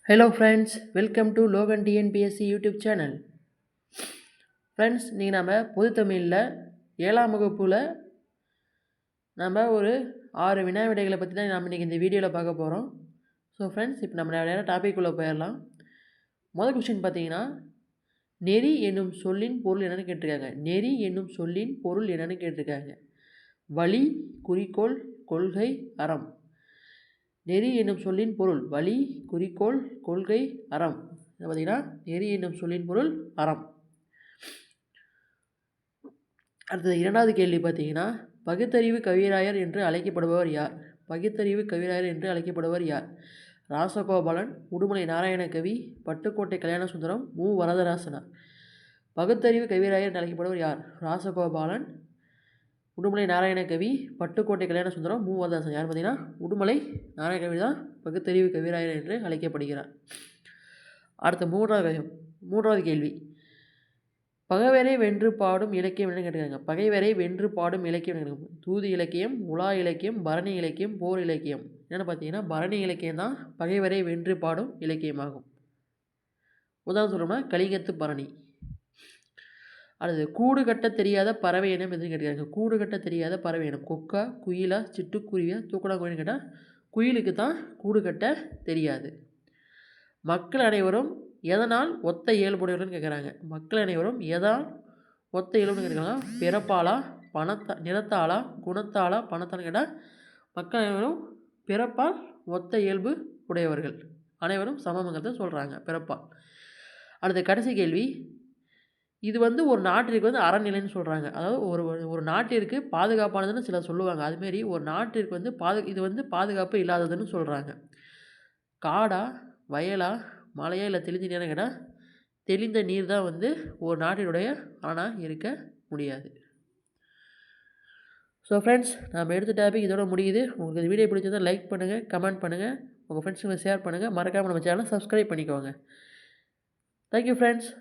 Hello friends, welcome to Logan TNPSC YouTube channel. Friends, நீங்கள் நம்ம பொதுத்தமிழில் 7ஆம் வகுப்பில் நம்ம ஒரு 6 வினா விடைகளை பற்றி தான் நம்ம இன்றைக்கி இந்த வீடியோவில் பார்க்க போகிறோம். ஸோ ஃப்ரெண்ட்ஸ், இப்போ நம்ம நிறைய டாபிக் உள்ள போயிடலாம். முதல் கொஸ்டின் பார்த்தீங்கன்னா, நெறி என்னும் சொல்லின் பொருள் என்னென்னு கேட்டிருக்காங்க. நெறி என்னும் சொல்லின் பொருள் என்னென்னு கேட்டிருக்காங்க. வழி, குறிக்கோள், கொள்கை, அறம். நெறி என்னும் சொல்லின் பொருள் வழி, குறிக்கோள், கொள்கை, அறம். பார்த்தீங்கன்னா நெறி என்னும் சொல்லின் பொருள் அறம். அடுத்தது இரண்டாவது கேள்வி பார்த்தீங்கன்னா, பகுத்தறிவு கவிராயர் என்று அழைக்கப்படுபவர் யார்? பகுத்தறிவு கவிராயர் என்று அழைக்கப்படுபவர் யார்? ராசகோபாலன், உடுமலை நாராயணகவி, பட்டுக்கோட்டை கல்யாணசுந்தரம், மு வரதராசனார். பகுத்தறிவு கவிராயர் என்று அழைக்கப்படுவர் யார்? ராசகோபாலன், உடுமலை நாராயணகவி, பட்டுக்கோட்டை கல்யாணசுந்தரம், மு வரதராசன். யார் பார்த்தீங்கன்னா உடுமலை நாராயணகவி தான் பகுத்தறிவு கவிராயர் என்று அழைக்கப்படுகிறார். அடுத்த மூன்றாவது கேள்வி, பகைவரை வென்று பாடும் இலக்கியம் என்ன கேட்டிருக்காங்க. பகைவரை வென்று பாடும் இலக்கியம் என்ன? தூது இலக்கியம், உலா இலக்கியம், பரணி இலக்கியம், போர் இலக்கியம். என்னென்னு பார்த்தீங்கன்னா பரணி இலக்கியம் தான் பகைவரை வென்று பாடும் இலக்கியமாகும். உதாரணம் சொல்லணும்னா கலிங்கத்து பரணி. அடுத்து, கூடு கட்ட தெரியாத பறவை இனம் எதுன்னு கேட்டிருக்காங்க. கூடு கட்ட தெரியாத பறவை இனம் கொக்கா, குயிலா, சிட்டுக்குருவியா, தூக்கணாங்குருவின்னு கேட்டால் குயிலுக்கு தான் கூடு கட்ட தெரியாது. மக்கள் அனைவரும் எதனால் ஒத்த இயல்புடையவர்கள்னு கேட்குறாங்க. மக்கள் அனைவரும் எதனால் ஒத்த இயல்புன்னு கேட்குறாங்க. பிறப்பாலா, நிறத்தாலா, குணத்தாலா, பணத்தான்னு கேட்டால் மக்கள் அனைவரும் பிறப்பால் ஒத்த இயல்பு உடையவர்கள், அனைவரும் சமங்கிறத சொல்கிறாங்க பிறப்பால். அடுத்த கடைசி கேள்வி, இது ஒரு நாட்டிற்கு அறநிலைன்னு சொல்கிறாங்க. அதாவது ஒரு நாட்டிற்கு பாதுகாப்பானதுன்னு சிலர் சொல்லுவாங்க. அதுமாரி ஒரு நாட்டிற்கு இது பாதுகாப்பு இல்லாததுன்னு சொல்கிறாங்க. காடா, வயலா, மலையா, இல்லை தெளிந்த நீரான்னு கேட்டால் தெளிந்த நீர் தான் ஒரு நாட்டினுடைய அரணாக இருக்க முடியாது. ஸோ ஃப்ரெண்ட்ஸ், நம்ம எடுத்த டாபிக் இதோட முடியுது. உங்களுக்கு இந்த வீடியோ பிடிச்சிருந்தால் லைக் பண்ணுங்கள், கமெண்ட் பண்ணுங்கள், உங்கள் ஃப்ரெண்ட்ஸுங்களை ஷேர் பண்ணுங்கள். மறக்காமல் நம்ம சேனலை சப்ஸ்கிரைப் பண்ணிக்கோங்க. Thank you friends.